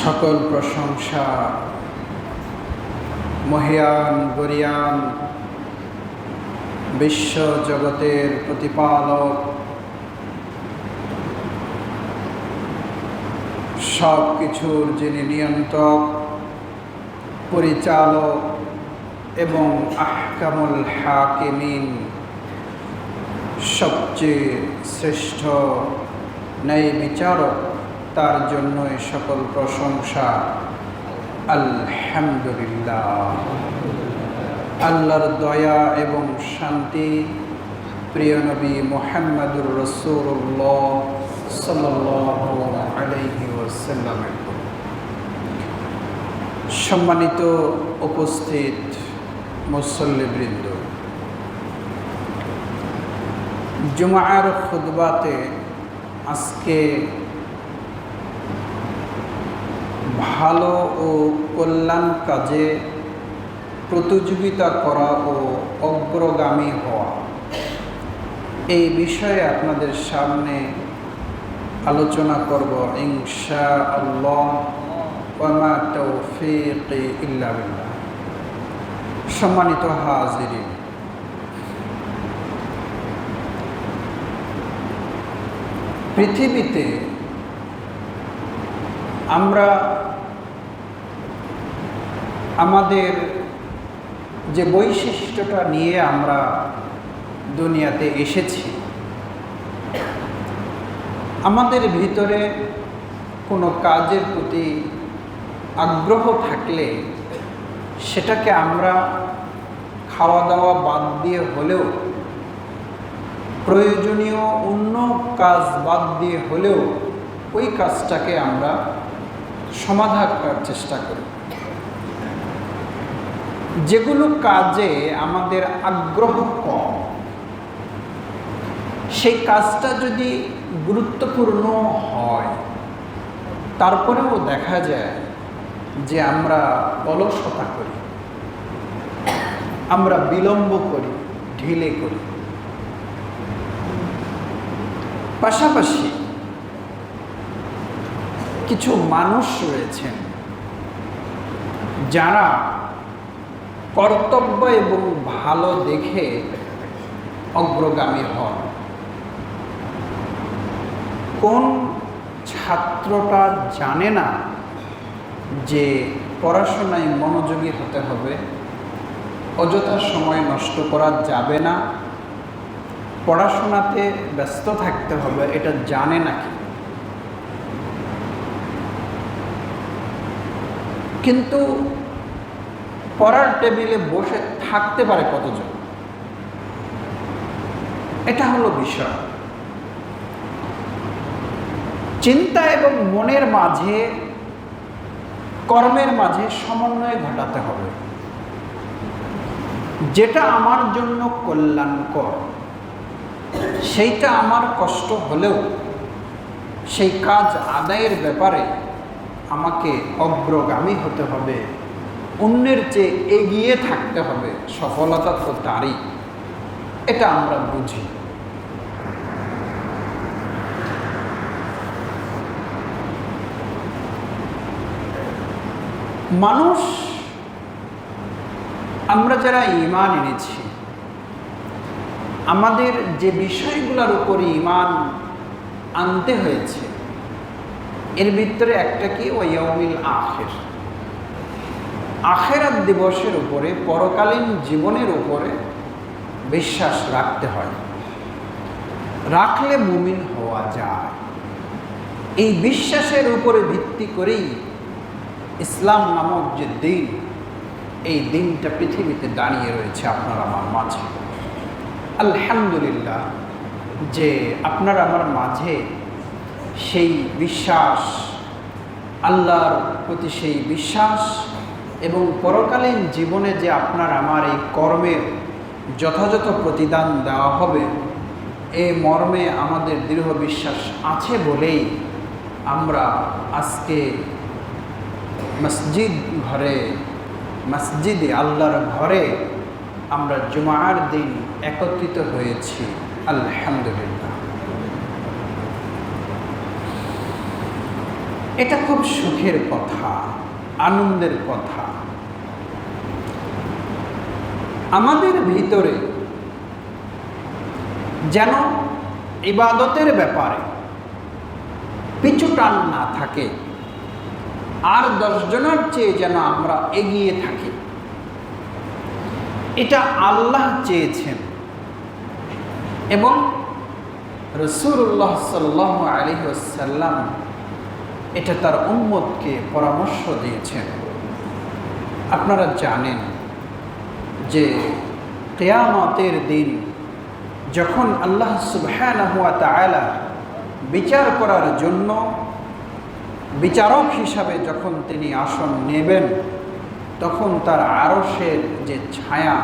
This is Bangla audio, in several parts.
সকল প্রশংসা মহিয়ান গরিয়ান বিশ্ব জগতের প্রতিপালক, সব কিছুর যিনি নিয়ন্ত্রক, পরিচালক এবং আহকামুল হাকিমিন, সবচেয়ে শ্রেষ্ঠ ন্যায় বিচারক, তার জন্যই সকল প্রশংসা। আলহামদুলিল্লাহ। আল্লাহর দয়া এবং শান্তি প্রিয় নবী মুহাম্মদুর রাসূলুল্লাহ সাল্লাল্লাহু আলাইহি ওয়াসাল্লামের। সম্মানিত উপস্থিত মুসল্লিবৃন্দ, জুমার খুতবাতে আজকে ভালো ও কল্যাণ কাজে প্রতিযোগিতা করা ও অগ্রগামী হওয়া, এই বিষয়ে আপনাদের সামনে আলোচনা করব ইনশাআল্লাহ। ওয়া মা তাওফীকি ইল্লা বিল্লাহ। সম্মানিত হাজিরিন, পৃথিবীতে আমরা আমাদের যে বৈশিষ্ট্যটা নিয়ে আমরা দুনিয়াতে এসেছি, আমাদের ভিতরে কোনো কাজের প্রতি আগ্রহ থাকলে সেটাকে আমরা খাওয়া দাওয়া বাদ দিয়ে হলেও, প্রয়োজনীয় অন্য কাজ বাদ দিয়ে হলেও ওই কাজটাকে আমরা সমাধান করার চেষ্টা করি। যেগুলো কাজে আমাদের আগ্রহ কম, সেই কাজটা যদি গুরুত্বপূর্ণ হয়, তারপরেও দেখা যায় যে আমরা অলসতা করি, আমরা বিলম্ব করি, ঢিলে করি। পাশাপাশি কিছু মানুষ রয়েছেন যারা কর্তব্য এবং ভালো দেখে অগ্রগামী হন। কোন ছাত্রটা জানে না যে পড়াশোনায় মনোযোগী হতে হবে, অযথা সময় নষ্ট করা যাবে না, পড়াশোনাতে ব্যস্ত থাকতে হবে, এটা জানে নাকি? কিন্তু পড়ার টেবিলে বসে থাকতে পারে কতজন? এটা হলো বিষয়। চিন্তা এবং মনের মাঝে, কর্মের মাঝে সমন্বয় ঘটাতে হবে। যেটা আমার জন্য কল্যাণকর, সেইটা আমার কষ্ট হলেও সেই কাজ আদায়ের ব্যাপারে আমাকে অগ্রগামী হতে হবে, অন্যের চেয়ে এগিয়ে থাকতে হবে। সফলতা তো তারই, এটা আমরা বুঝি। মানুষ, আমরা যারা ঈমান এনেছি, আমাদের যে বিষয়গুলোর উপর ঈমান আনতে হয়েছে, এর ভিতরে একটা কি? ওয়া ইয়াউমিল আখির, আখিরাত দিবসের উপরে, পরকালীন জীবনের উপরে বিশ্বাস রাখতে হয়। রাখলে মুমিন হওয়া যায়। এই বিশ্বাসের উপরে ভিত্তি করেই ইসলাম নামক যে দিন, এই দিনটা পৃথিবীতে দাঁড়িয়ে রয়েছে আপনার আমার মাঝে। আলহামদুলিল্লাহ যে আপনার আমার মাঝে সেই বিশ্বাস, আল্লাহর প্রতি সেই বিশ্বাস এবং পরকালীন জীবনে যে আপনার আমার এই কর্মের যথাযথ প্রতিদান দেওয়া হবে, এই মর্মে আমাদের দৃঢ় বিশ্বাস আছে বলেই আমরা আজকে মসজিদে আল্লাহর ঘরে আমরা জুমার দিন একত্রিত হয়েছি। আলহামদুলিল্লাহ। এটা খুব সুখের কথা, আনন্দের কথা। আমাদের ভিতরে যেন ইবাদতের ব্যাপারে পিছু টান না থাকে, আর 10 জনের চেয়ে যেন আমরা এগিয়ে থাকি। এটা আল্লাহ চেয়েছেন এবং রাসূলুল্লাহ সাল্লাল্লাহু আলাইহি ওয়াসাল্লাম এটা তার উম্মতকে পরামর্শ দিয়েছেন। আপনারা জানেন যে কিয়ামতের দিন যখন আল্লাহ সুবহানাহু ওয়া তাআলা বিচার করার জন্য বিচারক হিসাবে যখন তিনি আসন নেবেন, তখন তার আরশের যে ছায়া,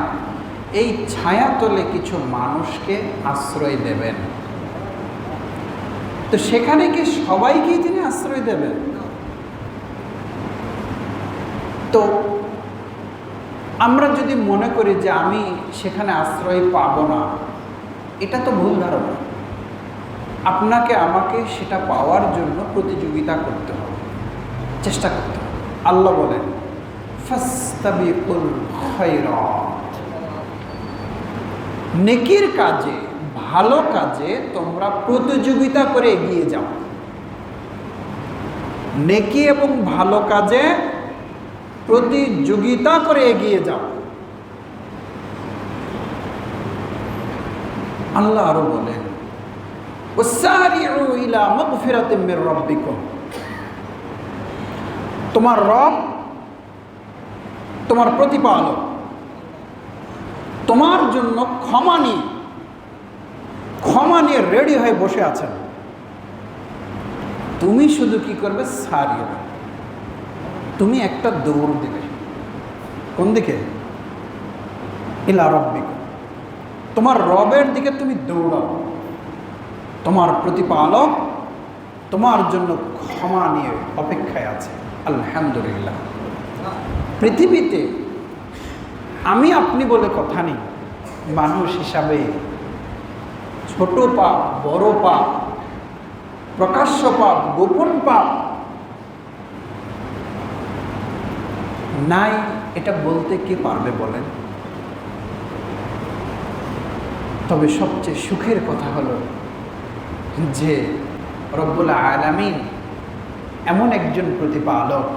এই ছায়া তলে কিছু মানুষকে আশ্রয় দেবেন। তো সেখানে কি সবাইকেই তিনি আশ্রয় দেবেন? তো আমরা যদি মনে করি যে আমি সেখানে আশ্রয় পাব না, এটা তো ভুল ধারণা। আপনাকে আমাকে সেটা পাওয়ার জন্য প্রতিযোগিতা করতে হবে, চেষ্টা করতে হবে। আল্লাহ বলেন ফাস্তাবিকুল খায়রাত, নেকির কাজে, ভালো কাজে তোমরা প্রতিযোগিতা করে এগিয়ে যাও। নেকি এবং ভালো কাজে প্রতিযোগিতা করে এগিয়ে যাও। আল্লাহ আরো বলেন ওয়াসারিউ ইলা মাগফিরাতিম মির রাব্বিকুম, তোমার রব, তোমার প্রতিপালক তোমার জন্য ক্ষমা নিয়ে রেডি হয়ে বসে আছেন। তুমি শুধু কি করবে? সারিও, তুমি একটা দৌড় দেবে। কোন দিকে? ইলা রাব্বিকুম, তোমার রবের দিকে তুমি দৌড়াও। তোমার প্রতিপালক তোমার জন্য ক্ষমা নিয়ে অপেক্ষায় আছে। আলহামদুলিল্লাহ। পৃথিবীতে আমি আপনি বলে কথা নেই, মানুষ হিসাবে ছোট পাপ, বড় পাপ, প্রকাশ্য পাপ, গোপন পাপ নাই, এটা বলতে কে পারবে বলেন? তবে সবচেয়ে সুখের কথা হলো যে রব্বুল আলামিন এমন একজন প্রতিপালক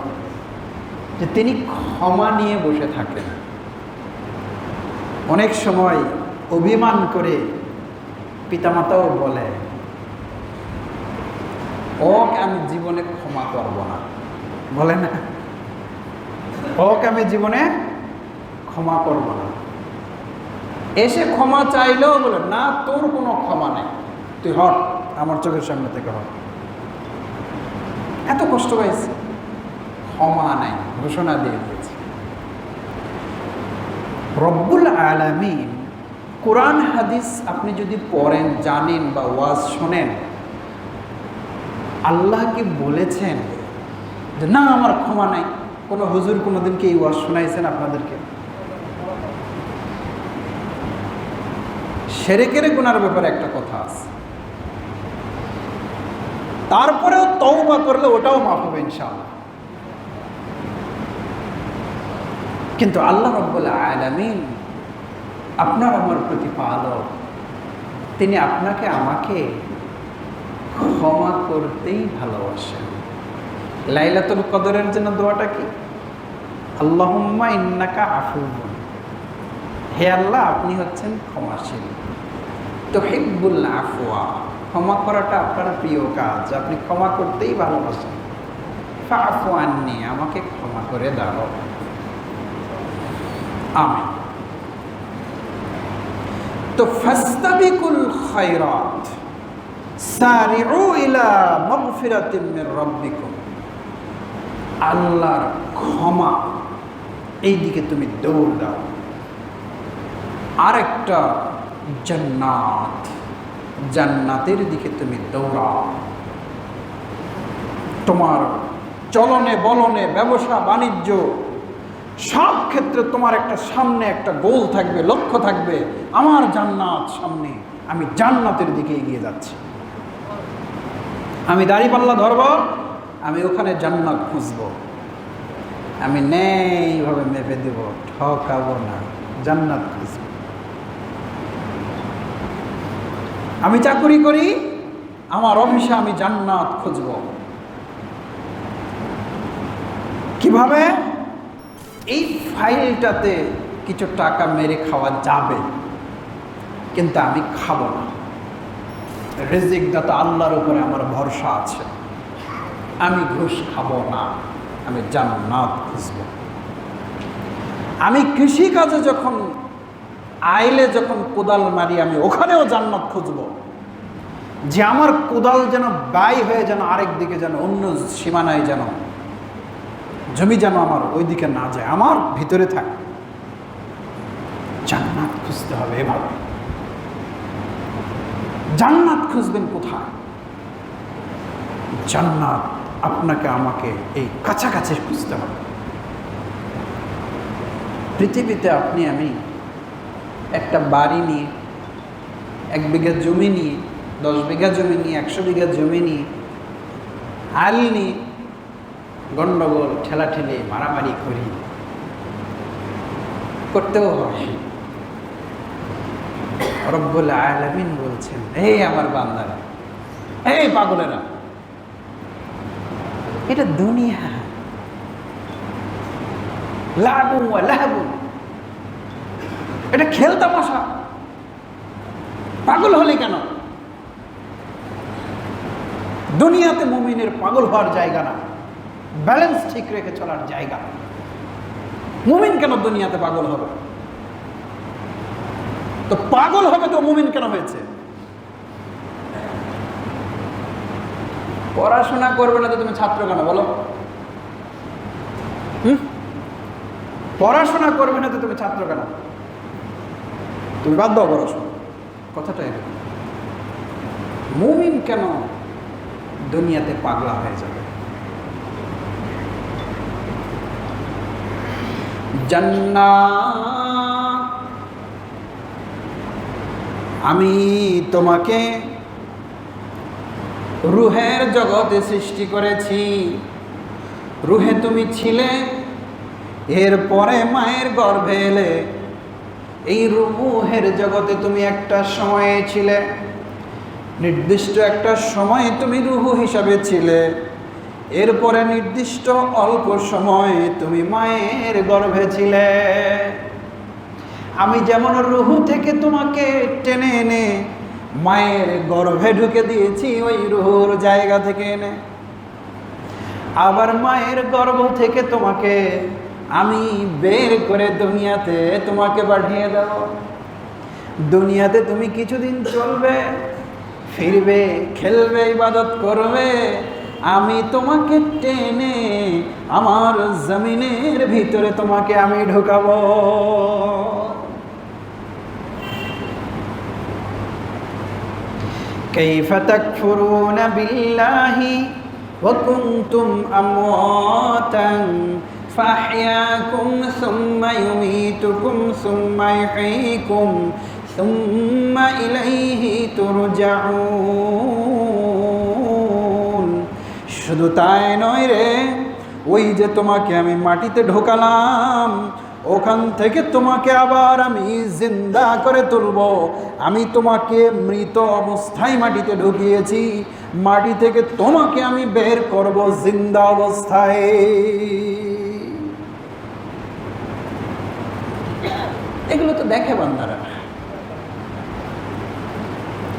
যে তিনি ক্ষমা নিয়ে বসে থাকেন। অনেক সময় অভিমান করে পিতামাতাও বলে, ওকে আমি জীবনে ক্ষমা করব না, বলে না, ওকে আমি জীবনে ক্ষমা করব না। এসে ক্ষমা চাইলেও বলে না, তোর কোনো ক্ষমা নেই, তুই হট আমার চোখের সামনে থেকে হট। এত কষ্ট পাইছে, ক্ষমা নাই, ঘোষণা দিয়ে দিয়েছে। রব্বুল আলামিন কোরআন হাদিস আপনি যদি পড়েন, জানেন বা ওয়াজ শোনেন, আল্লাহ কি বলেছেন যে না আমার ক্ষমা নাই? কোনো হুজুর কোনোদিন কি এই ওয়াজ শোনাইছেন আপনাদেরকে? শিরকের গুনার ব্যাপারে একটা কথা আছে, তারপরেও তওবা করলে ওটাও মাফ হবে ইনশাআল্লাহ। কিন্তু আল্লাহ রাব্বুল আলামিন আপনার আমার প্রতিপালক, তিনি আপনাকে আমাকে ক্ষমা করতেই ভালোবাসেন। লাইলাতুল কদরের জন্য দোয়াটা কি? আল্লাহুম্মা ইন্নাকা আফুউন, হে আল্লাহ আপনি হচ্ছেন ক্ষমাশীল, তুহিব্বুল আফওয়া, ক্ষমা করাটা আপনার প্রিয় কাজ, আপনি ক্ষমা করতেই ভালোবাসেন। ফাআফু আন্নি, আমাকে ক্ষমা করে দাও। আমিন। তো ফাস্তাবিকুল খায়রাত সারিউ ইলা মাগফিরাতিম মির রাব্বিকুম, আল্লাহর ক্ষমা, এই দিকে তুমি দৌড় দাও। আরেকটা জান্নাত, জান্নাতের দিকে তুমি দৌড়াও। তোমার চলনে বলনে, ব্যবসা বাণিজ্য, সব ক্ষেত্রে তোমার একটা সামনে একটা গোল থাকবে, লক্ষ্য থাকবে, আমার জান্নাত সামনে, আমি জান্নাতের দিকে এগিয়ে যাচ্ছি। আমি দাড়িপাল্লা ধরব, আমি ওখানে জান্নাত খুঁজব, আমি ন্যায়ভাবে মেপে দেব, ঠকাবো না, জান্নাত খুঁজব। আমি চাকরি করি, আমার অফিসে আমি জান্নাত খুঁজব। কিভাবে? এই ফাইলটাতে কিছু টাকা মেরে খাওয়া যাবে, কিন্তু আমি খাবো না। রিজিক দাতা আল্লাহর উপরে আমার ভরসা আছে, আমি ঘুষ খাবো না, আমি জান্নাত খুঁজব। আমি কৃষিকাজে যখন আইলে যখন কোদাল মারি, আমি ওখানেও জান্নাত খুঁজব, যে আমার কোদাল যেন ব্যয় হয়ে যেন আরেক দিকে, যেন অন্য সীমানায়, যেন জমি যেন আমার ওই দিকে না যায়, আমার ভিতরে থাকে। জান্নাত খুঁজতে হবে এভাবে। জান্নাত খুঁজবেন কোথায়? জান্নাত আপনাকে আমাকে এই কাছাকাছি খুঁজতে হবে। পৃথিবীতে আপনি আমি একটা বাড়ি নিয়ে, 1 বিঘা জমি নিয়ে, 10 বিঘা জমি নিয়ে, 100 বিঘা জমি নিয়ে, আল নিয়ে গন্ডগোল, ঠেলাঠেলি, মারামারি করি, করতেও হয়। রব্বুল আলামিন বলছেন, এই আমার বান্দারা, এই পাগলেরা, এটা দুনিয়া, লাবু ওয়া লাহবু, এটা খেলতামাশা। পাগল হলে কেন? দুনিয়াতে মুমিনের পাগল হওয়ার জায়গা না, ব্যালেন্স ঠিক রেখে চলার জায়গা। মুমিন কেন দুনিয়াতে পাগল হবে? তো পাগল হবে তো মুমিন কেন হয়েছে? পড়াশোনা করবে না তো তুমি ছাত্র কেন বলো? পড়াশোনা করবে না তো তুমি ছাত্র কেন? তুমি বাদ দাও পড়াশোনা, কথাটা এরকম। মুমিন কেন দুনিয়াতে পাগলা হয়ে যাবে? জান্নাত, আমি তোমাকে রুহের জগতে সৃষ্টি করেছি। রুহে তুমি ছিলে, এরপরে মায়ের গর্ভে এলে। এই রুহের জগতে তুমি একটা সময়ে ছিলে, নির্দিষ্ট একটা সময়ে তুমি রুহু হিসাবে ছিলে। এরপরে নির্দিষ্ট অল্প সময় তুমি মায়ের গর্ভে ছিলে। আমি যেমন রুহু থেকে তোমাকে টেনে এনে মায়ের গর্ভে ঢুকে দিয়েছি, ওই রুহুর জায়গা থেকে এনে আবার মায়ের গর্ভ থেকে তোমাকে আমি বের করে দুনিয়াতে তোমাকে পাঠিয়ে দেব। দুনিয়াতে তুমি কিছুদিন চলবে, ফিরবে, খেলবে, ইবাদত করবে। আমি তোমাকে টেনে আমার জমিনের ভিতরে তোমাকে আমি ঢুকাবো। কাইফা তাকফুরুনা বিল্লাহি ওয়া কুনতুম আমওয়াতান ফাহইয়াকুম সুম্মা ইউমীতুকুম সুম্মা ইহয়ীকুম সুম্মা ইলাইহি তুরজাউন। শুধু তাই নয় রে, ওই যে তোমাকে আমি মাটিতে ঢোকালাম, ওখান থেকে তোমাকে আবার আমি জিন্দা করে তুলব। আমি তোমাকে মৃত অবস্থায় মাটিতে ঢুকিয়েছি, মাটি থেকে তোমাকে আমি বের করব জিন্দা অবস্থায়। এগুলো তো দেখে বান্দারা,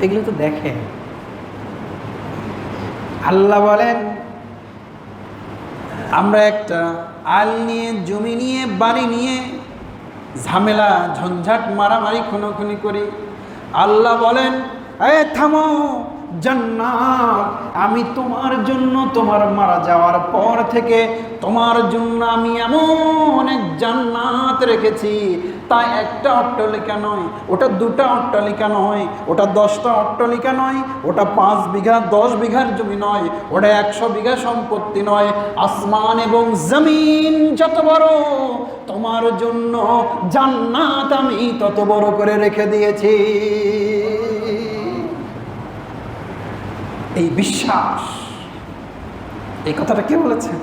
এগুলো তো দেখে। আল্লাহ বলেন, আমরা একটা আল নিয়ে, জমি নিয়ে, বাড়ি নিয়ে ঝামেলা, ঝঞ্ঝাট, মারামারি, খুনোখুনি করি। আল্লাহ বলেন, এ থামো, জান্নাত আমি তোমার জন্য, তোমার মারা যাওয়ার পর থেকে তোমার জন্য আমি এমন এক জান্নাত রেখেছি। তাই একটা অট্টালিকা নয়, ওটা 2টা অট্টালিকা নয়, ওটা 10টা অট্টালিকা নয়, ওটা 5 বিঘা 10 বিঘার জমি নয়, ওটা 100 বিঘা সম্পত্তি নয়। আসমান এবং জমিন যত বড়, তোমার জন্য জান্নাত আমি তত বড় করে রেখে দিয়েছি। এই বিশ্বাস এই কথাটা কে বলেছেন?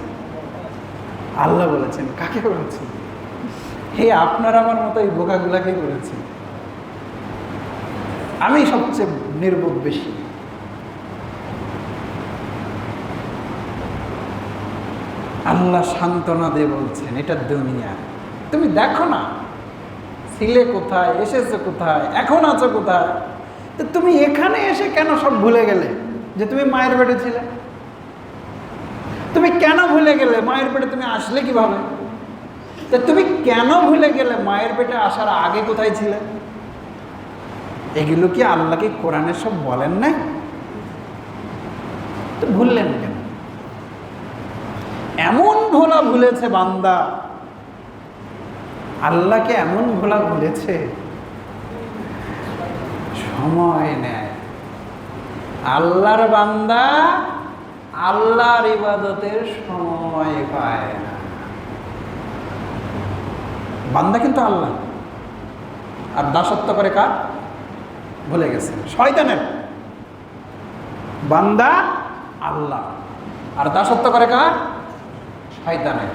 আল্লাহ বলেছেন। কাকে বলেছেন? হে আপনার আমার মতো এই বোকাগুলাকেই বলেছেন। আমি সবচেয়ে নির্বোধ বেশি। আল্লাহ সান্ত্বনা দিয়ে বলছেন, এটা দুনিয়া, তুমি দেখো না ছিলে কোথায়, এসেছো কোথায়, এখন আছো কোথায়। তো তুমি এখানে এসে কেন সব ভুলে গেলে যে তুমি মায়ের পেটে ছিলে? তুমি কেন ভুলে গেলে মায়ের পেটে তুমি আসলে কিভাবে? তো তুমি কেন ভুলে গেলে মায়ের পেটে আসার আগে কোথায় ছিলে? এগুলো কি আল্লাহকে কোরআনে সব বলেন নাই? তো ভুললেন কেন? এমন ভোলা ভুলেছে বান্দা, আল্লাহকে এমন ভোলা ভুলেছে, সময় নেয়। আল্লাহর বান্দা আল্লাহর ইবাদতের সময় পায় না। বান্দা কিন্তু আল্লাহ, আর দাসত্ব করে কার? ভুলে গেছেন শয়তানের। বান্দা আল্লাহ, আর দাসত্ব করে কার? শয়তানের।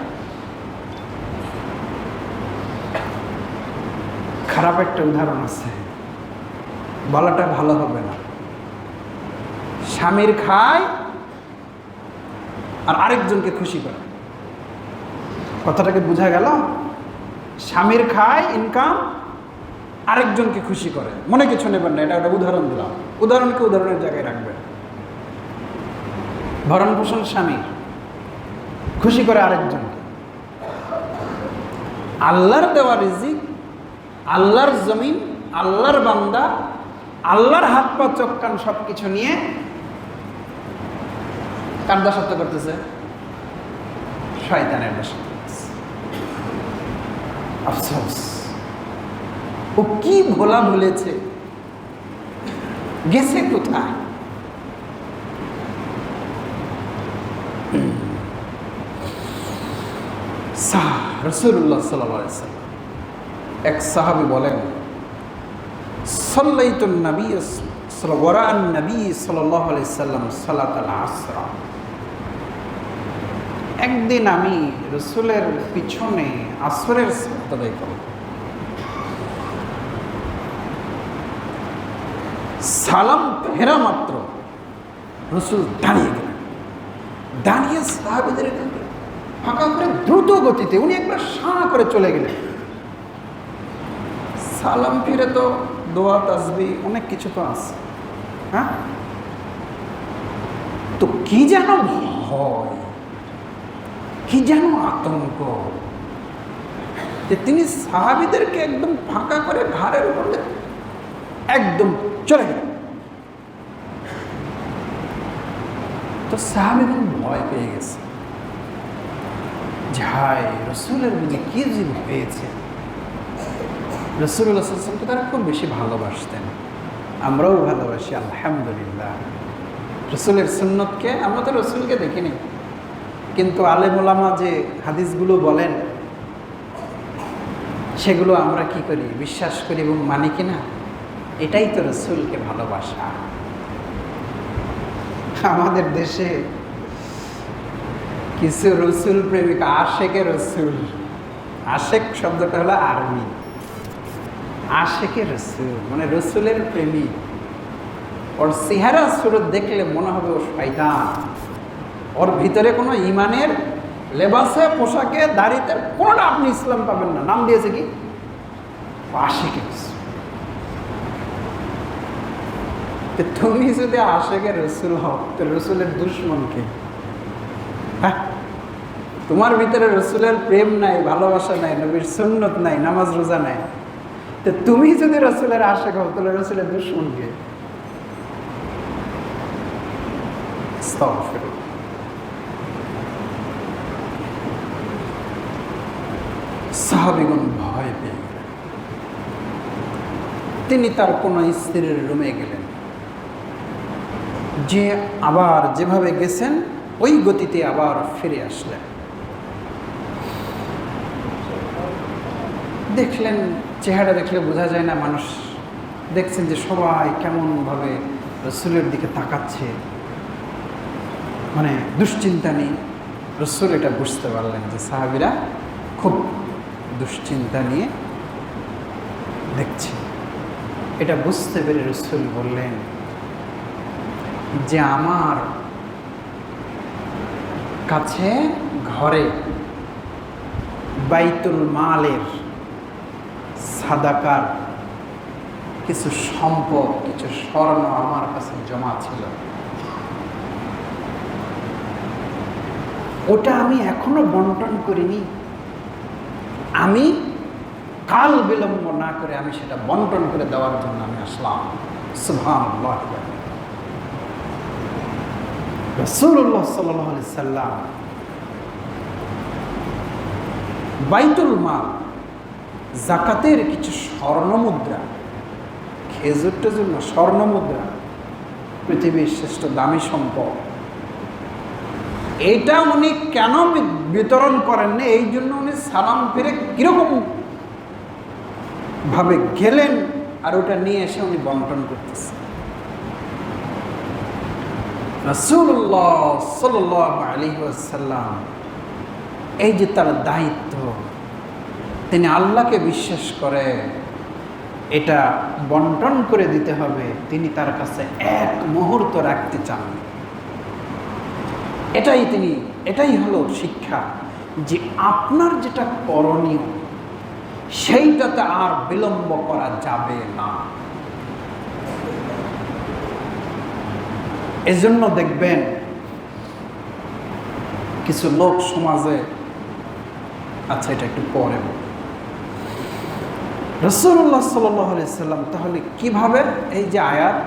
খারাপ একটা উদাহরণ আছে, বলাটা ভালো হবে না। স্বামীর খায় আর আরেকজনকে খুশি করে। কথাটাকে বোঝা গেল? স্বামীর খায়, ইনকাম, আরেকজনকে খুশি করে। মনে কিছু নেবেন না, এটা একটা উদাহরণ দিলাম। উদাহরণকে উদাহরণের জায়গায় রাখবেন। ভরণ পোষণ স্বামী খুশি করে আরেকজনকে। আল্লাহর দেওয়া রিজিক, আল্লাহর জমিন, আল্লাহর বান্দা, আল্লাহর হাত পা চোখ কান সব কিছু নিয়ে কার দাসত্ব করতেছে? শয়তানের দাসত্ব করতেছে। আফসোস, ও কি ভোলা ভুলেছে, গেছে কোথায়? রাসূলুল্লাহ সাল্লাল্লাহু আলাইহি ওয়াসাল্লাম এক সাহাবী বলেন, সাল্লাইতুন নবী ওয়ারা'আন নবী সাল্লাল্লাহু আলাইহি ওয়াসাল্লাম সালাতাল আসর। একদিন আমি রাসূলের পিছনে আসরের সালাত আদায় করলাম। সালাম ফেরা মাত্র রাসূল দাঁড়িয়ে গেলেন। দাঁড়িয়ে সাহাবীদের ফাঁকা করে দ্রুত গতিতে উনি একবার সাঁ করে চলে গেলেন। সালাম ফিরে তো দোয়া তাসবিহ অনেক কিছু তো আছে, হ্যাঁ? তো কি যেন ভয়, কি যেন আতঙ্ক, যে তিনি সাহাবীদেরকে একদম ফাঁকা করে ঘাড়ের উপর একদম চলে গেলেন। তো সাহাবীগণ ভয় পেয়ে গেছে, হায় রাসূলের বুঝি কি জীব হয়েছে। রাসূলুল্লাহ সাল্লাল্লাহু আলাইহি ওয়াসাল্লামকে তারা খুব বেশি ভালোবাসতেন, আমরাও ভালোবাসি আলহামদুলিল্লাহ। রাসূলের সুন্নতকে, আমরা তো রাসূলকে দেখিনি, কিন্তু আলেম ওলামা যে হাদিসগুলো বলেন সেগুলো আমরা কি করি? বিশ্বাস করি এবং মানি কিনা? এটাই তো রাসূলকে ভালোবাসা। আমাদের দেশে কিছু রসুল প্রেমিক, আশেকে রসুল, আশেক শব্দটা হলো আরবি, আশেকে রসুল মানে রসুলের প্রেমিক। ওর চেহারা সুরত দেখলে মনে হবে ও শয়তান, ওর ভিতরে কোনো ইমানের লেবাসে, পোশাকে, দাড়িতে কোনোটা আপনি ইসলাম পাবেন না। নাম দিয়েছে কি? আশেকে রসুল। তুমি যদি আশেকে রসুল হও তো রসুলের দুশ্মনকে, হ্যাঁ? তোমার ভিতরে রসুলের প্রেম নাই, ভালোবাসা নাই, নবীর সুন্নত নাই, নামাজ রোজা নাই, তো তুমি যদি রসুলের আশেক হও তাহলে রসুলের দুশ্মনকে। সাহাবীগণ ভয় পেয়ে গেলেন। তিনি তার কোন স্ত্রীর রুমে গেলেন, যে আবার যেভাবে গেছেন ওই গতিতে আবার ফিরে আসলেন। দেখলেন, চেহারা দেখলে বোঝা যায় না মানুষ। দেখছেন যে সবাই কেমনভাবে রাসূলের দিকে তাকাচ্ছে, মানে দুশ্চিন্তা নেই, রাসূল এটা বুঝতে পারলেন যে সাহাবীরা খুব দুশ্চিন্তা নিয়ে দেখছে। এটা বুঝতে পেরে রাসূল বললেন যে আমার কাছে ঘরে বাইতুল মালের সাদাকার কিছু সম্পদ, কিছু স্বর্ণ আমার কাছে জমা ছিল, ওটা আমি এখনো বন্টন করিনি। আমি কাল বিলম্ব না করে আমি সেটা বন্টন করে দেওয়ার জন্য আমি আসলাম। সুবহানাল্লাহ। রাসূলুল্লাহ সাল্লাল্লাহু আলাইহি সাল্লাম বাইতুল মাল, যাকাতের কিছু স্বর্ণ মুদ্রা, খেজুর টেজুর না, স্বর্ণ মুদ্রা, পৃথিবীর শ্রেষ্ঠ দামি সম্পদ, এটা উনি কেন বিতরণ করেননি? এই জন্য উনি সালাম ফিরে কিরকম ভাবে গেলেন আর ওটা নিয়ে এসে উনি বন্টন করতেছেন। রাসূলুল্লাহ সাল্লাল্লাহু আলাইহি ওয়াসাল্লাম এই যে তার দায়িত্ব, তিনি আল্লাহকে বিশ্বাস করে এটা বন্টন করে দিতে হবে, তিনি তার কাছে এক মুহূর্ত রাখতে চান। এটাই হলো শিক্ষা, যে আপনার যেটা করণীয় সেইটাতে আর বিলম্ব করা যাবে না। এজন্য দেখবেন কিছু লোক সমাজে, আচ্ছা এটা একটু পরে, রাসূলুল্লাহ সাল্লাল্লাহু আলাইহি সাল্লাম তাহলে কিভাবে এই যে আয়াত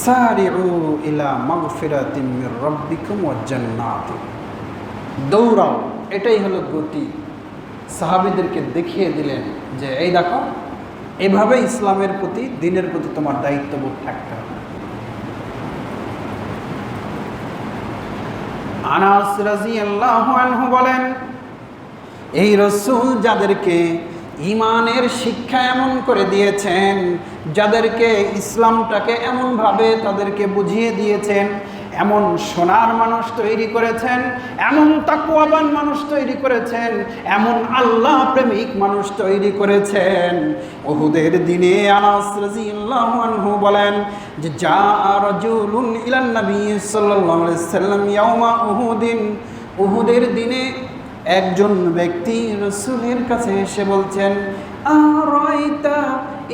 সারিউ ইলা মাগফিরাতিন মির রাব্বিকুম ওয়া জান্নাতিন, দৌড়াও, এটাই হলো গতি, সাহাবীদেরকে দেখিয়ে দিলেন যে এই দেখো, এভাবে ইসলামের প্রতি, দ্বীনের প্রতি তোমার দায়িত্ববোধ থাকতে হবে। আনাস রাদিয়াল্লাহু আনহু বলেন, এই রাসূল যাদেরকে ঈমানের শিক্ষা এমন করে দিয়েছেন, যাদেরকে ইসলামটাকে এমনভাবে তাদেরকে বুঝিয়ে দিয়েছেন, এমন সোনার মানুষ তৈরি করেছেন, এমন তাকওয়াবান মানুষ তৈরি করেছেন, এমন আল্লাহ প্রেমিক মানুষ তৈরি করেছেন। উহুদের দিনে আনাস রাদিয়াল্লাহু আনহু বলেন যে যা রাজুলুন ইলান নবী সাল্লাল্লাহু আলাইহি ওয়াসাল্লাম ইয়াউমা উহুদিন, উহুদের দিনে একজন ব্যক্তি রাসূলের কাছে এসে বলছেন, আরাইতা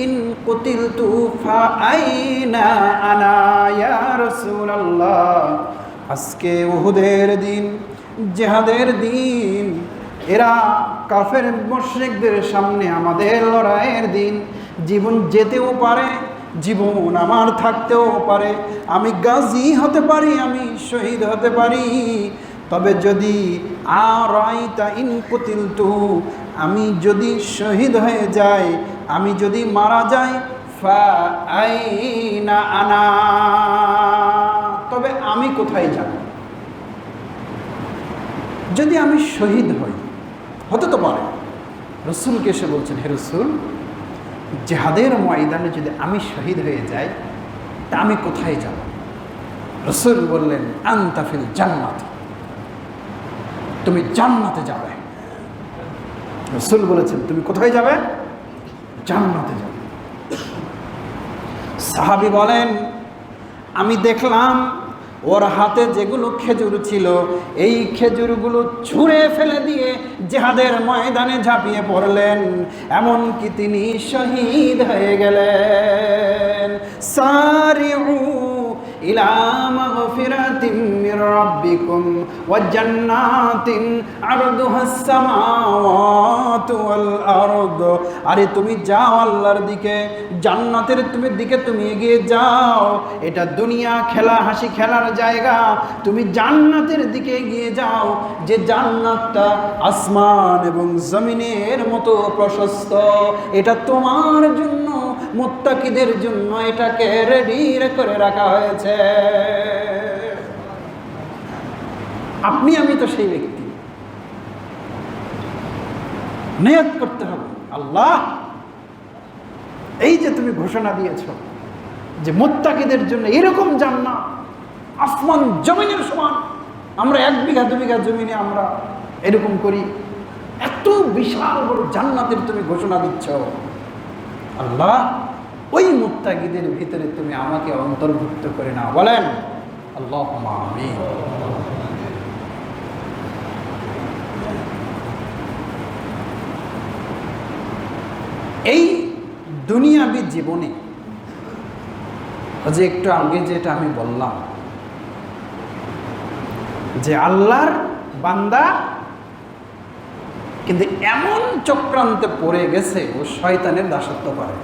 ইন কুতিলতু ফা আইনা আনা ইয়া রাসূলুল্লাহ, আজকে উহুদের দিন, জিহাদের দিন, এরা কাফের মুশরিকদের সামনে আমাদের লড়াইয়ের দিন, জীবন যেতেও পারে, জীবন আমার থাকতেও পারে, আমি গাজী হতে পারি, আমি শহীদ হতে পারি, তবে যদি আরাইতা ইন কুতিলতু, আমি যদি শহীদ হয়ে যাই, আমি যদি মারা যাই, ফা আইনা আনা, তবে আমি কোথায় যাব? যদি আমি শহীদ হই, হতে তো পারে, রাসূলকে এসে বলছেন, হে রাসূল, জিহাদের ময়দানে যদি আমি শহীদ হয়ে যাই, তা আমি কোথায় যাব? রাসূল বললেন, আনতা ফিল জান্নাত, তুমি জান্নাতে যাবে। রাসূল বলেছেন, তুমি কোথায় যাবে? জান্নাতে যাবে। সাহাবী বলেন, আমি দেখলাম ওর হাতে যেগুলো খেজুর ছিল, এই খেজুরগুলো ছুঁড়ে ফেলে দিয়ে জিহাদের ময়দানে ঝাঁপিয়ে পড়লেন, এমনকি তিনি শহীদ হয়ে গেলেন। সারিউ ইলা মাগফিরাতিন মির রাব্বিকুম ওয়া জান্নাতিন আরদুহাস সামাওয়াতু ওয়াল আরদ, আরে তুমি যাও আল্লাহর দিকে, জান্নাতের দিকে তুমি এগিয়ে যাও। এটা দুনিয়া খেলা হাসি খেলার জায়গা, তুমি জান্নাতের দিকে এগিয়ে যাও, যে জান্নাতটা আসমান এবং জমিনের মতো প্রশস্ত। এটা তোমার জন্য, মুত্তাকিদের জন্য এটাকে রেডি করে রাখা হয়েছে। আপনি আমি তো সেই ব্যক্তি। নিয়ত করতে হবে, আল্লাহ এই যে তুমি ঘোষণা দিয়েছ যে মুত্তাকিদের জন্য এরকম জান্নাত আসমান জমিনের সমান, আমরা 1 বিঘা 2 বিঘা জমি নিয়ে আমরা এরকম করি। এত বিশাল বড় জান্নাতের তুমি ঘোষণা দিচ্ছ, আল্লাহ ওই মুত্তাকিদের ভিতরে তুমি আমাকে অন্তর্ভুক্ত করে নাও। বলেন আল্লাহুম্মা আমিন। এই দুনিয়াবী জীবনে যে একটু আগে যেটা আমি বললাম যে আল্লাহর বান্দা কিন্তু এমন চক্রান্তে পড়ে গেছে ও শয়তানের দাসত্ব করে।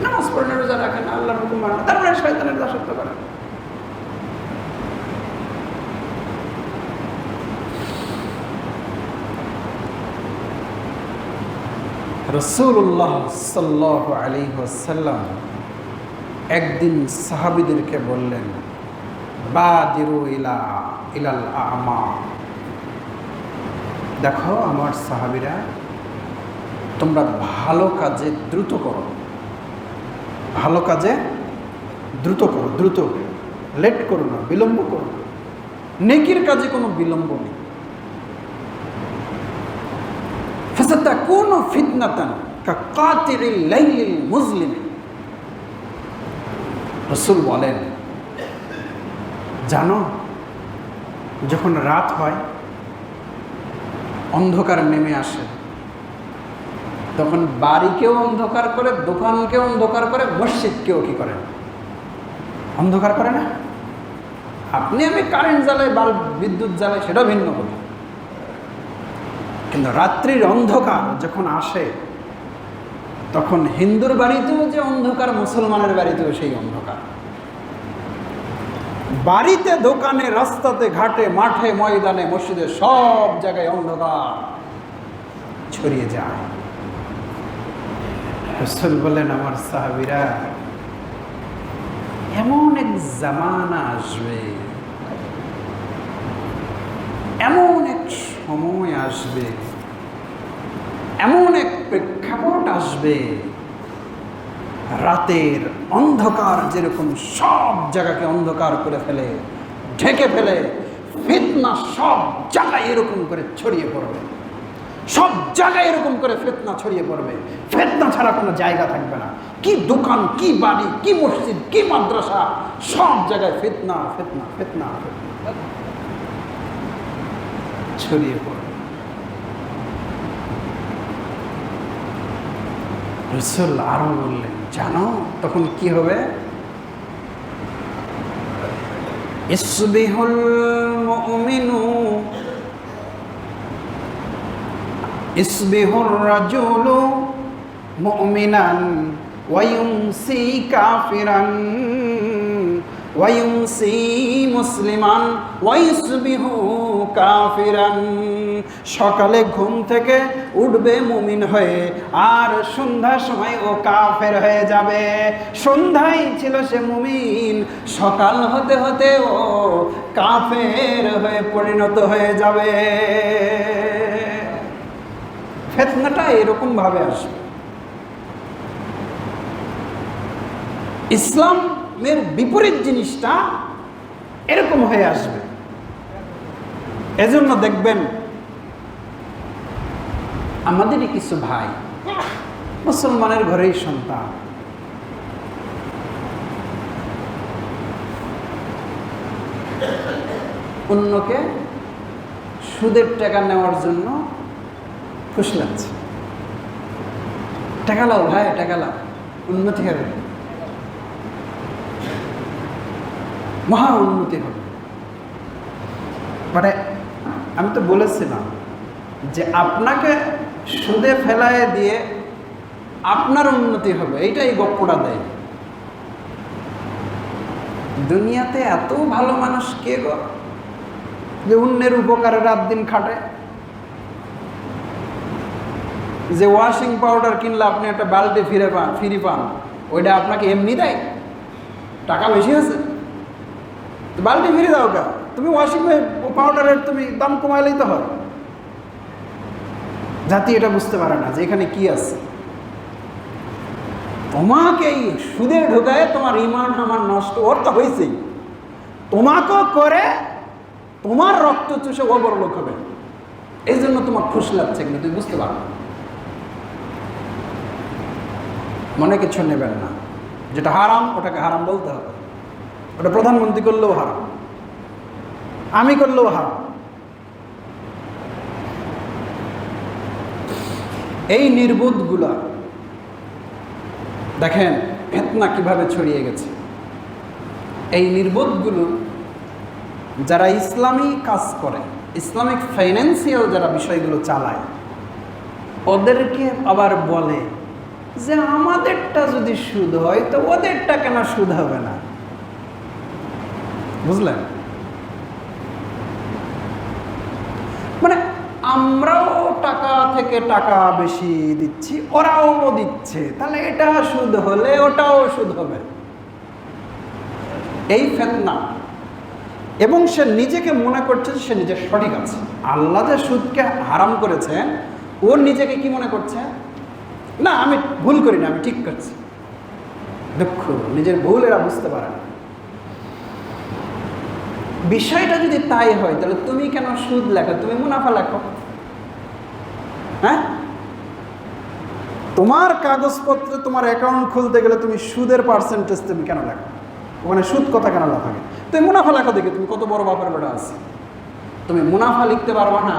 নামাজ পড়ে না, রোজা রাখে না, আল্লাহর হুকুম মানে না, তারপরে শয়তানের দাসত্ব করে। রাসূলুল্লাহ সাল্লাল্লাহু আলাইহি ওয়াসাল্লাম একদিন সাহাবীদেরকে বললেন, বাদিরু ইলাল আমাল। দেখো আমার সাহাবীরা, তোমরা ভালো কাজে দ্রুত করো, ভালো কাজে দ্রুত করো, দ্রুত, লেট করো না, বিলম্ব করো না। নেকির কাজে কোনো বিলম্ব নেই। ফাসাতাকুনু ফিতনাতান কাকাতিরিল লাইলিল মুজলিম। রাসূল বলেন, জানো যখন রাত হয়, অন্ধকার নেমে আসে, তখন বাড়িকেও অন্ধকার করে, দোকানকেও অন্ধকার করে, মসজিদকেও কি করে? অন্ধকার করে না? আপনি আমি কারেন্ট জ্বালাই, বাল্ব, বিদ্যুৎ জ্বালাই, সেটা ভিন্ন কথা। কিন্তু রাত্রির অন্ধকার যখন আসে, তখন হিন্দুর বাড়িতেও যে অন্ধকার, মুসলমানের বাড়িতেও সেই অন্ধকার। বাড়িতে, দোকানে, রাস্তাতে, ঘাটে, মাঠে, ময়দানে, মসজিদে, সব জায়গায় অন্ধকার ছড়িয়ে যায়। রাসূল বলেন, আমার সাহাবীরা, এমন এক জামানা আসবে, এমন এক সময় আসবে, এমন এক প্রেক্ষাপট আসবে, রাতের অন্ধকার যেরকম সব জায়গাকে অন্ধকার করে ফেলে, ঢেকে ফেলে, ফিতনা সব জায়গায় এরকম করে ছড়িয়ে পড়বে। সব জায়গায় এরকম করে ফিতনা ছড়িয়ে পড়বে। ফিতনা ছাড়া কোনো জায়গা থাকবে না। কি দোকান, কি বাড়ি, কি মসজিদ, কি মাদ্রাসা, সব জায়গায় ফিতনা ফিতনা ফিতনা ছড়িয়ে পড়বে। রাসূল আরো বললেন, জানো তখন কি হবে? ইসবিহুল মুমিনু ইসবিহুর রাজুলু মুমিনান ওয়া ইউমসি কাফিরান ওয়া ইউমসি মুসলিমান ওয়া ইসবিহু কাফিরান। সকালে ঘুম থেকে উঠবে মুমিন হয়ে, আর সন্ধ্যার সময় ও কাফের হয়ে যাবে। সন্ধ্যায় ছিল সে মুমিন, সকাল হতে হতে ও কাফের হয়ে পরিণত হয়ে যাবে। ফিতনাটা এরকম ভাবে আসবে। ইসলামের বিপরীত জিনিসটা এরকম হয়ে আসবে। এজন্য দেখবেন আমাদেরই কিছু ভাই মুসলমানের ঘরেই সন্তান, অন্যকে সুদের টাকা নেওয়ার জন্য ফুসলাচ্ছে। টাকা লাও ভাই, টাকা লাও, উন্নতি হবে, মহা উন্নতি হবে। মানে আমি তো বলেছিলাম যে আপনাকে সুদে ফেলায় দিয়ে আপনার উন্নতি হবে, এইটাই গপ্পটা দেয়। দুনিয়াতে এত ভালো মানুষ কে গো, যে অন্যের উপকারে রাত দিন খাটে। যে ওয়াশিং পাউডার কিনলে আপনি একটা বালতি ফ্রি পান, ওইটা আপনাকে এমনি দেয়? টাকা বেশি আছে, বালতি ফ্রি দাও কা, তুমি ওয়াশিং পাউডারের তুমি দাম কমাইলেই তো হয়। জাতি এটা বুঝতে পারে না যে এখানে কি আছে। তোমাকে এই সুদে ঢোকায় তোমার ইমান আমার নষ্ট, ওর তো হয়েছেই। তোমাকেও করে তোমার রক্ত চুষে ও বড় লোক হবে, এই জন্য তোমার খুশি লাগছে, কিন্তু তুমি বুঝতে পারো মনে কিছু নেবেন না। যেটা হারাম ওটাকে হারাম বলতে হবে। ওটা প্রধানমন্ত্রী করলেও হারাম, আমি করলেও হারাম। এই নির্বোধগুলা দেখেন ফিতনা কিভাবে ছড়িয়ে গেছে। এই নির্বোধগুলো যারা ইসলামী কাজ করে, ইসলামিক ফাইন্যান্সিয়াল যারা বিষয়গুলো চালায়, ওদেরকে আবার বলে যে আমাদেরটা যদি সুদ হয় তো ওদেরটা কেন সুদ হবে না। বুঝলেন? মানে আমরাও টাকা থেকে টাকা বেশি দিচ্ছি, ওরাও দিচ্ছে, তাহলে এটা সুদ হলে ওটাও সুদ হবে। এই ফিতনা। এবং সে নিজেকে মনে করছে সে নিজে সঠিক আছে। আল্লাহ যে সুদকে হারাম করেছে, ও নিজেকে কি মনে করছে? না, আমি ভুল করি না, আমি ঠিক করছি। দুঃখ, নিজের ভুল এরা বুঝতে পারে না। বিষয়টা যদি তাই হয় তাহলে তুমি কেন সুদ লেখো? তুমি মুনাফা লেখো। হ্যাঁ, তোমার কাগজপত্রে তোমার অ্যাকাউন্ট খুলতে গেলে তুমি সুদের পার্সেন্টেজ তুমি কেন লেখো? ওখানে সুদ কথা কেন লেখা থাকে? তুমি মুনাফা লেখো দেখে তুমি কত বড় বাপের বেটা আছে। তুমি মুনাফা লিখতে পারবা না,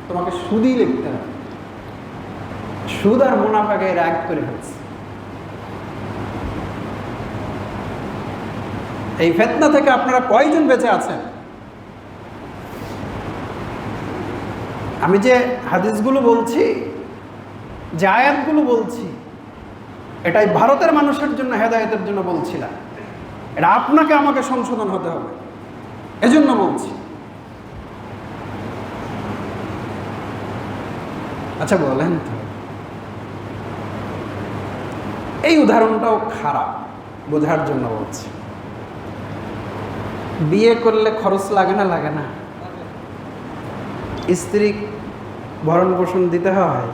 তোমাকে সুদই লিখতে হবে। সুদ আর মুনাফাকে এক করে ফেলছে। এই ফিতনা থেকে আপনারা কয়জন বেঁচে আছেন? আমি যে হাদিসগুলো বলছি, যে আয়াতগুলো বলছি, এটাই ভারতের মানুষের জন্য, হেদায়েতের জন্য বলছিলাম। এটা আপনাকে আমাকে সংশোধন হতে হবে, এজন্য বলছি। আচ্ছা বলেন তো, এই উদাহরণটাও খারাপ, বোঝার জন্য বলছি। বিয়ে করলে খরচ লাগে না? লাগে না? স্ত্রী ভরণ পোষণ দিতে হয়,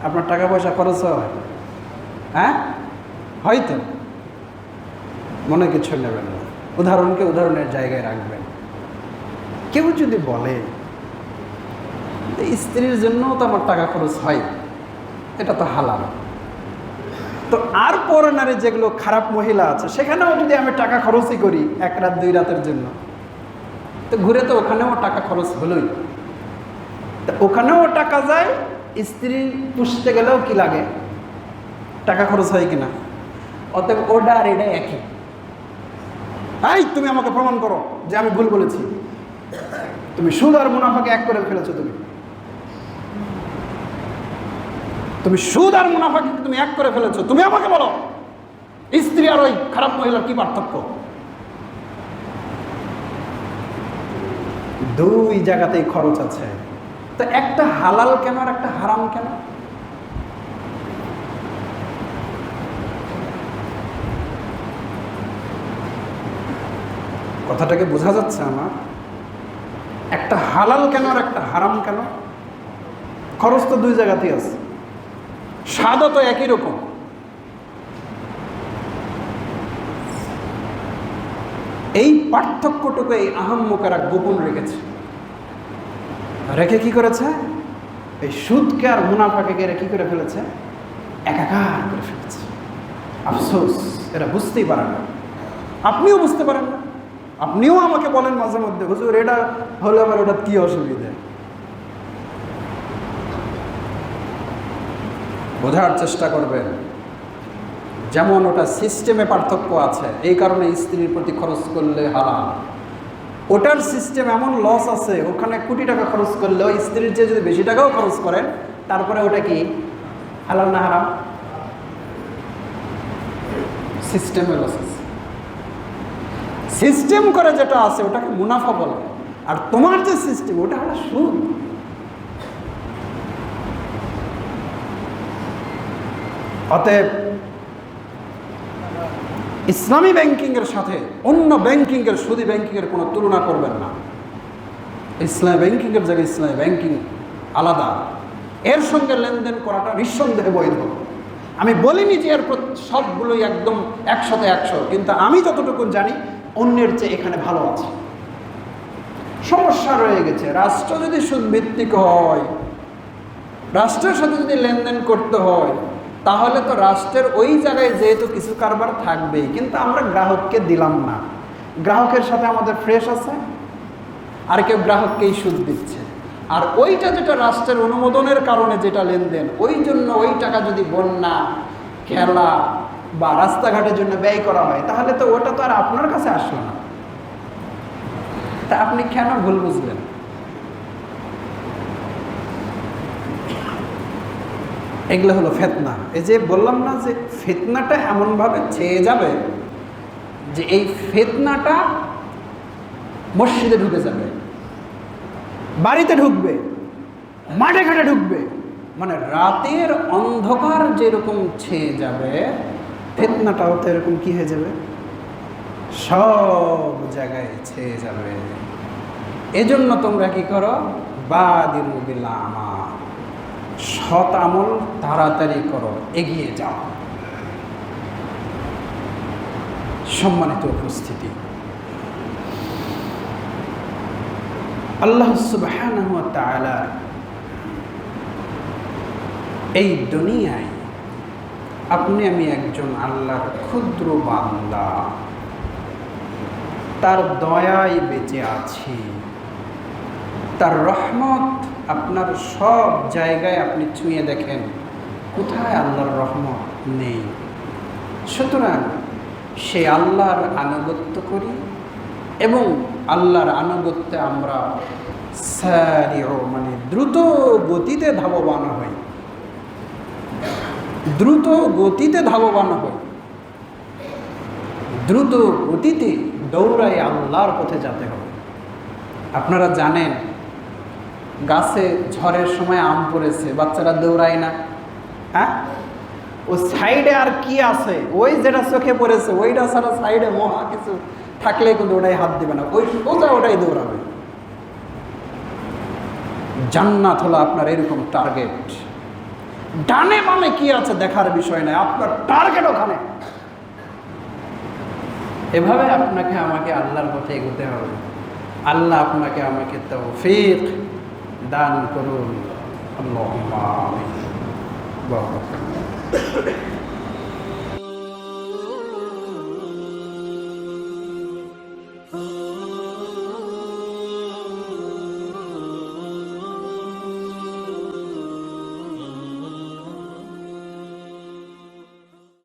আপনার টাকা পয়সা খরচ হয়। হ্যাঁ, হয়তো। মনে কিছু নেবেন না, উদাহরণকে উদাহরণের জায়গায় রাখবেন। কেউ যদি বলে স্ত্রীর জন্যও তো আমার টাকা খরচ হয়, এটা তো হালাল, তো আর পরে নারী যেগুলো খারাপ মহিলা আছে সেখানেও যদি আমি টাকা খরচই করি 1 রাত 2 রাতের জন্য, তো ঘুরে তো ওখানেও টাকা খরচ হলোই। তো ওখানেও টাকা যায়, স্ত্রী পুষতে গেলেও কি লাগে? টাকা খরচ হয় কিনা? অতএব ওটা আর এটা একই। এই তুমি আমাকে প্রমাণ করো যে আমি ভুল বলেছি। তুমি সুদ আর মুনাফাকে এক করে ফেলেছো। তুমি সুদ আর মুনাফাকে তুমি এক করে ফেলেছো। তুমি আমাকে বলো স্ত্রী আর ওই খারাপ মহিলার কি পার্থক্য? দুই জায়গাতেই খরচ আছে। তো একটা হালাল কেন আর একটা হারাম কেন? কথাটাকে বোঝা যাচ্ছে আমার? একটা হালাল কেন আর একটা হারাম কেন? খরচ তো দুই জায়গাতেই আছে, স্বাদও তো একই রকম। এই পার্থক্যটুকু এই আহাম্মকেরা গোপন রেখেছে। রেখে কি করেছে? এই সুদকে আর মুনাফাকে এরা কি করে ফেলেছে? একাকার করে ফেলেছে। আফসোস, এরা বুঝতেই পারে না। আপনিও বুঝতে পারেন না। আপনিও আমাকে বলেন মাঝে মধ্যে, হুজুর এটা হলে আবার ওটা কি অসুবিধা? বোঝার চেষ্টা করবেন। যেমন ওটা সিস্টেমে পার্থক্য আছে, এই কারণে স্ত্রীর প্রতি খরচ করলে হারাম। ওটার সিস্টেম এমন লস আছে, ওখানে কোটি টাকা খরচ করলেও স্ত্রীর চেয়ে যদি বেশি টাকাও খরচ করেন, তারপরে ওটা কি হালাল না হারাম? সিস্টেমে লস আছে। সিস্টেম করে যেটা আছে ওটাকে মুনাফা বলে, আর তোমার যে সিস্টেম ওটা হলো সুদ। অতএব ইসলামী ব্যাংকিংয়ের সাথে অন্য ব্যাংকিংয়ের, সুদী ব্যাংকিংয়ের কোনো তুলনা করবেন না। ইসলামী ব্যাংকিংয়ের জায়গায় ইসলামী ব্যাংকিং আলাদা। এর সঙ্গে লেনদেন করাটা নিঃসন্দেহে বৈধ। আমি বলিনি যে এর সবগুলোই একদম 100-তে 100, কিন্তু আমি যতটুকু জানি অন্যের চেয়ে এখানে ভালো আছে। সমস্যা রয়ে গেছে। রাষ্ট্র যদি সুদভিত্তিক হয়, রাষ্ট্রের সাথে যদি লেনদেন করতে হয়, তাহলে তো রাষ্ট্রের ওই জায়গায় যেহেতু কিছু কারবার থাকবেই, কিন্তু আমরা গ্রাহককে দিলাম না। গ্রাহকের সাথে আমাদের ফ্রেশ আছে, আর কেউ গ্রাহককেই সুদ দিচ্ছে। আর ওইটা যেটা রাষ্ট্রের অনুমোদনের কারণে যেটা লেনদেন, ওই জন্য ওই টাকা যদি বন্যা, খেলা বা রাস্তাঘাটের জন্য ব্যয় করা হয়, তাহলে তো ওটা তো আর আপনার কাছে আসলো না। তা আপনি কেন ভুল বুঝলেন? এগুলো হলো ফিতনা। এই যে বললাম না যে ফিতনাটা এমনভাবে ছেয়ে যাবে যে এই ফিতনাটা মসজিদে ঢুকে যাবে, বাড়িতে ঢুকবে, মাঠে ঘাটে ঢুকবে। মানে রাতের অন্ধকার যেরকম ছেয়ে যাবে, ফিতনাটাও তো এরকম কি হয়ে যাবে, সব জায়গায় ছেয়ে যাবে। এজন্য তোমরা কি করো, বাদিরু বিল আমাল, সৎ আমল তাড়াতাড়ি করো, এগিয়ে যাও। সম্মানিত উপস্থিতি, আল্লাহ সুবহানাহু ওয়া তাআলা এই দুনিয়ায় আপনি আমি একজন আল্লাহর ক্ষুদ্র বান্দা, তার দয়ায় বেঁচে আছি। তার রহমত আপনার সব জায়গায় আপনি ছুঁয়ে দেখেন, কোথায় আল্লাহর রহমত নেই। সুতরাং সে আল্লাহর আনুগত্য করি এবং আল্লাহর আনুগত্যে আমরা সারিও, মানে দ্রুত গতিতে ধাবমান হই, দ্রুত গতিতে ধাবমান হই, দ্রুত গতিতে দৌড়াই আল্লাহর পথে যেতে হবে। আপনারা জানেন, গাছে ঝড়ের সময় আম পড়েছে, বাচ্চারা দৌড়ায় না? হ্যাঁ, ও সাইডে আর কি আছে, ওই যেটা চোখে পড়েছে ওইটা ছাড়া সাইডে মহা কিছু থাকলে কিন্তু ওটাই হাত দিবে না, ওই সোজা ওটাই দৌড়াবে। জান্নাত হলো আপনার এরকম টার্গেট। ডানে বামে কি আছে দেখার বিষয় নয়, আপনার টার্গেট ওখানে। এভাবে আপনাকে আমাকে আল্লাহর পথে এগোতে হবে। আল্লাহ আপনাকে আমাকে তৌফিক দান করুন। আল্লাহুম্মা আমিন।